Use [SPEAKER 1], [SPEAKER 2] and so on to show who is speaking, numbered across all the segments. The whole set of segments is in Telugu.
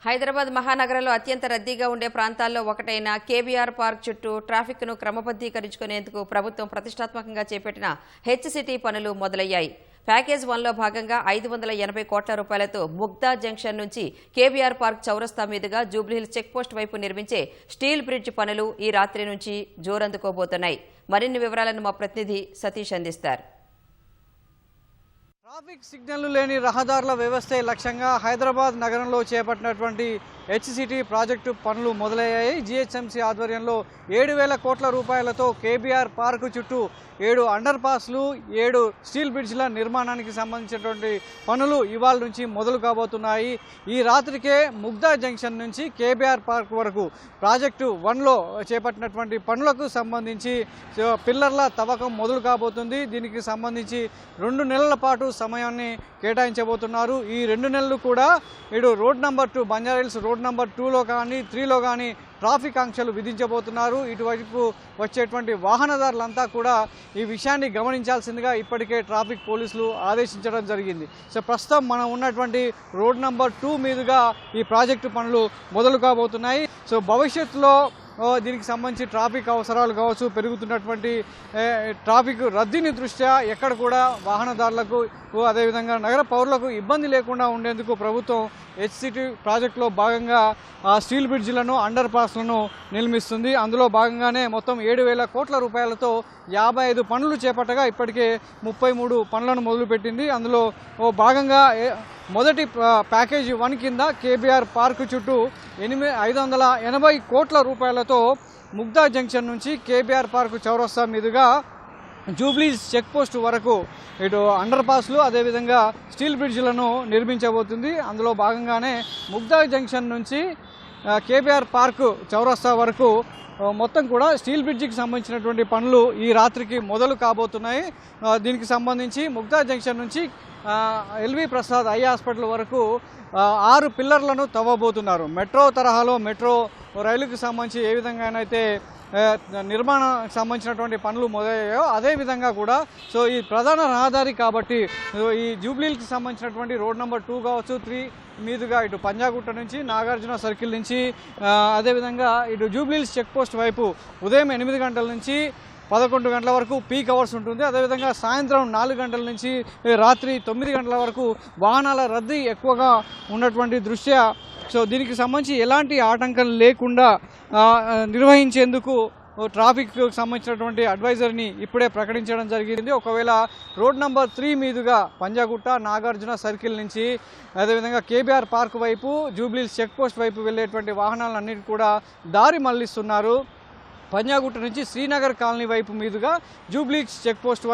[SPEAKER 1] హైదరాబాద్ మహానగరంలో అత్యంత రద్దీగా ఉండే ప్రాంతాల్లో ఒకటైన కేబీఆర్ పార్క్ చుట్టూ ట్రాఫిక్ను క్రమబద్ధీకరించుకునేందుకు ప్రభుత్వం ప్రతిష్టాత్మకంగా చేపట్టిన హెచ్సిటీ పనులు మొదలయ్యాయి. ప్యాకేజ్ 1లో భాగంగా 580 కోట్ల రూపాయలతో ముగ్దా జంక్షన్ నుంచి కేబీఆర్ పార్క్ చౌరస్తా మీదుగా జూబ్లీహిల్స్ చెక్పోస్ట్ వైపు నిర్మించే స్టీల్ బ్రిడ్జ్ పనులు ఈ రాత్రి నుంచి జోరందుకోబోతున్నాయి. మరిన్ని వివరాలను మా ప్రతినిధి సతీష్ అందిస్తారు.
[SPEAKER 2] ట్రాఫిక్ సిగ్నల్ లేని రహదారుల వ్యవస్థే లక్ష్యంగా హైదరాబాద్ నగరంలో చేపట్టినటువంటి హెచ్సిటీ ప్రాజెక్టు పనులు మొదలయ్యాయి. జీహెచ్ఎంసీ ఆధ్వర్యంలో 7,000 కోట్ల రూపాయలతో కేబీఆర్ పార్కు చుట్టూ 7 అండర్ పాస్లు 7 స్టీల్ బ్రిడ్జ్ల నిర్మాణానికి సంబంధించినటువంటి పనులు ఇవాళ నుంచి మొదలు కాబోతున్నాయి. ఈ రాత్రికే ముగ్దా జంక్షన్ నుంచి కేబీఆర్ పార్క్ వరకు ప్రాజెక్టు 1లో చేపట్టినటువంటి పనులకు సంబంధించి పిల్లర్ల తవ్వకం మొదలు కాబోతుంది. దీనికి సంబంధించి 2 నెలల పాటు సమయాన్ని కేటాయించబోతున్నారు. ఈ 2 నెలలు కూడా ఇటు road number 2 Banjara Hills road number 2లో కానీ 3లో కానీ ట్రాఫిక్ ఆంక్షలు విధించబోతున్నారు. ఇటువైపు వచ్చేటువంటి వాహనదారులంతా కూడా ఈ విషయాన్ని గమనించాల్సిందిగా ఇప్పటికే ట్రాఫిక్ పోలీసులు ఆదేశించడం జరిగింది. సో ప్రస్తుతం మనం ఉన్నటువంటి రోడ్ నెంబర్ 2 మీదుగా ఈ ప్రాజెక్టు పనులు మొదలు కాబోతున్నాయి. సో భవిష్యత్తులో దీనికి సంబంధించి ట్రాఫిక్ అవసరాలు కావచ్చు, పెరుగుతున్నటువంటి ట్రాఫిక్ రద్దీని దృష్ట్యా ఎక్కడ కూడా వాహనదారులకు అదేవిధంగా నగర పౌరులకు ఇబ్బంది లేకుండా ఉండేందుకు ప్రభుత్వం హెచ్సిటీ ప్రాజెక్టులో భాగంగా స్టీల్ బ్రిడ్జిలను అండర్ పాస్లను నిర్మిస్తుంది. అందులో భాగంగానే మొత్తం 7,000 కోట్ల రూపాయలతో 55 పనులు చేపట్టగా ఇప్పటికే 33 పనులను మొదలుపెట్టింది. అందులో భాగంగా మొదటి ప్యాకేజీ 1 కింద కేబీఆర్ పార్కు చుట్టూ 580 కోట్ల రూపాయలతో ముగ్దా జంక్షన్ నుంచి కేబీఆర్ పార్కు చౌరస్తా మీదుగా జూబ్లీస్ చెక్ పోస్ట్ వరకు ఇటు అండర్ పాస్లు అదేవిధంగా స్టీల్ బ్రిడ్జ్లను నిర్మించబోతుంది. అందులో భాగంగానే ముగ్దా జంక్షన్ నుంచి కేబీఆర్ పార్కు చౌరస్తా వరకు మొత్తం కూడా స్టీల్ బ్రిడ్జికి సంబంధించినటువంటి పనులు ఈ రాత్రికి మొదలు కాబోతున్నాయి. దీనికి సంబంధించి ముగ్దా జంక్షన్ నుంచి ఎల్వి ప్రసాద్ ఐ హాస్పిటల్ వరకు 6 పిల్లర్లను తవ్వబోతున్నారు. మెట్రో తరహాలో మెట్రో రైలుకు సంబంధించి ఏ విధంగానైతే నిర్మాణానికి సంబంధించినటువంటి పనులు మొదలయ్యాయో అదేవిధంగా కూడా సో ఈ ప్రధాన రహదారి కాబట్టి ఈ జూబ్లీకి సంబంధించినటువంటి రోడ్ నెంబర్ 2 కావచ్చు 3 మీదుగా ఇటు పంజాగుట్ట నుంచి నాగార్జున సర్కిల్ నుంచి అదేవిధంగా ఇటు జూబ్లీహిల్స్ చెక్ పోస్ట్ వైపు ఉదయం 8 గంటల నుంచి 11 గంటల వరకు పీక్ అవర్స్ ఉంటుంది. అదేవిధంగా సాయంత్రం 4 గంటల నుంచి రాత్రి 9 గంటల వరకు వాహనాల రద్దీ ఎక్కువగా ఉన్నటువంటి దృష్ట్యా సో దీనికి సంబంధించి ఎలాంటి ఆటంకం లేకుండా నిర్వహించేందుకు ట్రాఫిక్కు సంబంధించినటువంటి అడ్వైజర్ని ఇప్పుడే ప్రకటించడం జరిగింది. ఒకవేళ రోడ్ నెంబర్ 3 మీదుగా పంజాగుట్ట నాగార్జున సర్కిల్ నుంచి అదేవిధంగా కేబీఆర్ పార్క్ వైపు జూబ్లీహిల్స్ చెక్ పోస్ట్ వైపు వెళ్ళేటువంటి వాహనాలన్నిటి కూడా దారి మళ్లిస్తున్నారు. పంజాగుట్ట నుంచి శ్రీనగర్ కాలనీ వైపు మీదుగా జూబ్లీహిల్స్ చెక్ పోస్ట్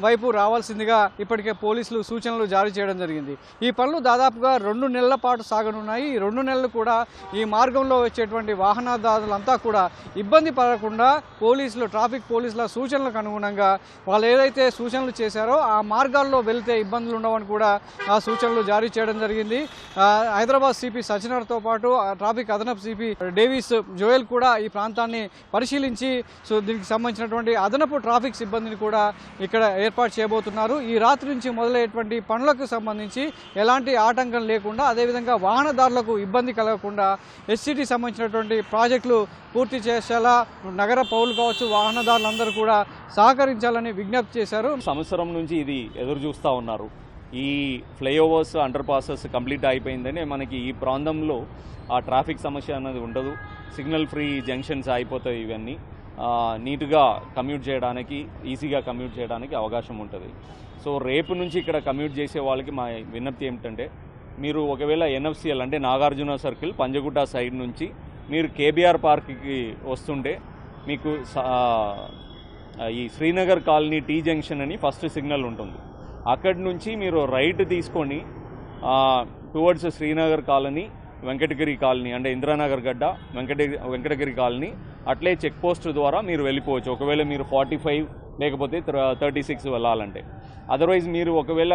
[SPEAKER 2] వైపు రావాల్సిందిగా ఇప్పటికే పోలీసులు సూచనలు జారీ చేయడం జరిగింది. ఈ పనులు దాదాపుగా 2 నెలల పాటు సాగనున్నాయి. ఈ 2 నెలలు కూడా ఈ మార్గంలో వచ్చేటువంటి వాహనదారులంతా కూడా ఇబ్బంది పడకుండా ట్రాఫిక్ పోలీసుల సూచనలకు అనుగుణంగా వాళ్ళు ఏదైతే సూచనలు చేశారో ఆ మార్గాల్లో వెళ్తే ఇబ్బందులు ఉండవని కూడా ఆ సూచనలు జారీ చేయడం జరిగింది. హైదరాబాద్ సిపి సజ్జనర్తో పాటు ట్రాఫిక్ అదనపు సిపి డేవిస్ జోయల్ కూడా ఈ ప్రాంతాన్ని పరిశీలించి సో దీనికి సంబంధించినటువంటి అదనపు ట్రాఫిక్ సిబ్బందిని కూడా ఇక్కడ ఏర్పాటు చేయబోతున్నారు. ఈ రాత్రి నుంచి మొదలయ్యేటువంటి పనులకు సంబంధించి ఎలాంటి ఆటంకం లేకుండా అదేవిధంగా వాహనదారులకు ఇబ్బంది కలగకుండా హెచ్సిటీ సంబంధించినటువంటి ప్రాజెక్టులు పూర్తి చేసేలా నగర పౌరులు కావచ్చు వాహనదారులందరూ కూడా సహకరించాలని విజ్ఞప్తి చేశారు.
[SPEAKER 3] సంవత్సరం నుంచి ఇది ఎదురు చూస్తూ ఉన్నారు. ఈ ఫ్లైఓవర్స్ అండర్ పాసెస్ కంప్లీట్ అయిపోయిందని మనకి ఈ ప్రాంతంలో ఆ ట్రాఫిక్ సమస్య అన్నది ఉండదు. సిగ్నల్ ఫ్రీ జంక్షన్స్ అయిపోతాయి. ఇవన్నీ నీట్గా కమ్యూట్ చేయడానికి ఈజీగా కమ్యూట్ చేయడానికి అవకాశం ఉంటుంది. సో రేపు నుంచి ఇక్కడ కమ్యూట్ చేసే వాళ్ళకి మా విజ్ఞప్తి ఏమిటంటే మీరు ఒకవేళ ఎన్ఎఫ్సిఎల్ అంటే నాగార్జున సర్కిల్ పంజగుట్ట సైడ్ నుంచి మీరు కేబీఆర్ పార్క్కి వస్తుంటే మీకు ఈ శ్రీనగర్ కాలనీ టీ జంక్షన్ అని ఫస్ట్ సిగ్నల్ ఉంటుంది. అక్కడి నుంచి మీరు రైట్ తీసుకొని towards Srinagar colony Venkatagiri colony అంటే ఇంద్రానగర్ గడ్డ వెంకటగిరి కాలనీ అట్లే చెక్ పోస్ట్ ద్వారా మీరు వెళ్ళిపోవచ్చు. ఒకవేళ మీరు 45 లేకపోతే 36 వెళ్ళాలంటే. అదర్వైజ్ మీరు ఒకవేళ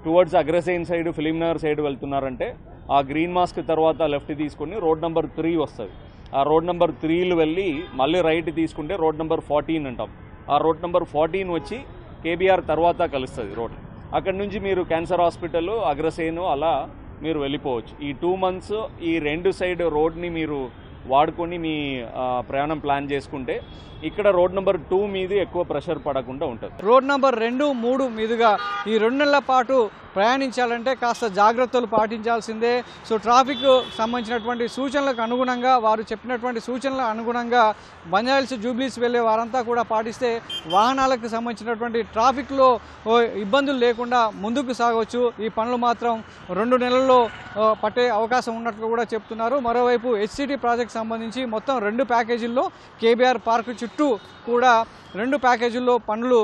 [SPEAKER 3] టువర్డ్స్ అగ్రసైన్ సైడ్ ఫిలింనగర్ సైడ్ వెళ్తున్నారంటే ఆ గ్రీన్ మాస్క్ తర్వాత లెఫ్ట్ తీసుకొని రోడ్ నెంబర్ 3 వస్తుంది. ఆ రోడ్ నెంబర్ 3 వెళ్ళి మళ్ళీ రైట్ తీసుకుంటే రోడ్ నెంబర్ 14 అంటాం. ఆ రోడ్ నెంబర్ 14 వచ్చి కేబీఆర్ తర్వాత కలుస్తుంది రోడ్. అక్కడి నుంచి మీరు క్యాన్సర్ హాస్పిటల్ అగ్రసేను అలా మీరు వెళ్ళిపోవచ్చు. ఈ 2 months ఈ 2 సైడ్ రోడ్ని మీరు వాడుకొని మీ ప్రయాణం ప్లాన్ చేసుకుంటే ఇక్కడ రోడ్ నెంబర్ 2 మీద ఎక్కువ ప్రెషర్ పడకుండా ఉంటుంది.
[SPEAKER 2] రోడ్ నెంబర్ 2, 3 మీదుగా ఈ 2 నెలల పాటు ప్రయాణించాలంటే కాస్త జాగ్రత్తలు పాటించాల్సిందే. సో ట్రాఫిక్ సంబంధించినటువంటి సూచనలకు అనుగుణంగా, వారు చెప్పినటువంటి సూచనల అనుగుణంగా బంజారాహిల్స్ జూబ్లీస్ వెళ్ళే వారంతా కూడా పాటిస్తే వాహనాలకు సంబంధించినటువంటి ట్రాఫిక్లో ఇబ్బందులు లేకుండా ముందుకు సాగవచ్చు. ఈ పనులు మాత్రం 2 నెలల్లో పట్టే అవకాశం ఉన్నట్లు కూడా చెప్తున్నారు. మరోవైపు హెచ్సిటీ ప్రాజెక్ట్ సంబంధించి మొత్తం 2 ప్యాకేజీల్లో కేబీఆర్ పార్క్ చుట్టూ కూడా 2 ప్యాకేజీల్లో పనులు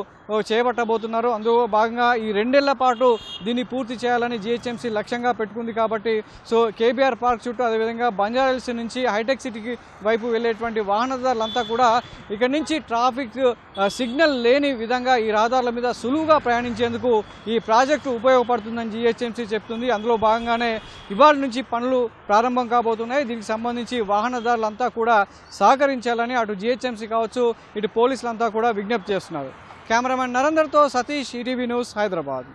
[SPEAKER 2] చేపట్టబోతున్నారు. అందులో భాగంగా ఈ 2 నెలల పాటు దీన్ని పూర్తి చేయాలని జిహెచ్ఎంసీ లక్ష్యంగా పెట్టుకుంది. కాబట్టి సో కేబీఆర్ పార్క్ చుట్టూ, అదేవిధంగా బంజారాహిల్స్ నుంచి హైటెక్ సిటీకి వైపు వెళ్ళేటువంటి వాహనదారులంతా కూడా ఇక్కడి నుంచి ట్రాఫిక్ సిగ్నల్ లేని విధంగా ఈ రహదారుల మీద సులువుగా ప్రయాణించేందుకు ఈ ప్రాజెక్టు ఉపయోగపడుతుందని జిహెచ్ఎంసీ చెప్తుంది. అందులో భాగంగానే ఇవాళ నుంచి పనులు ప్రారంభం కాబోతున్నాయి. దీనికి సంబంధించి వాహనదారులంతా కూడా సహకరించాలని అటు జిహెచ్ఎంసీ కావచ్చు, ఇటు పోలీసులంతా కూడా విజ్ఞప్తి చేస్తున్నారు. కెమెరామెన్ నరేందర్తో సతీష్, ఈటీవీ న్యూస్, హైదరాబాద్.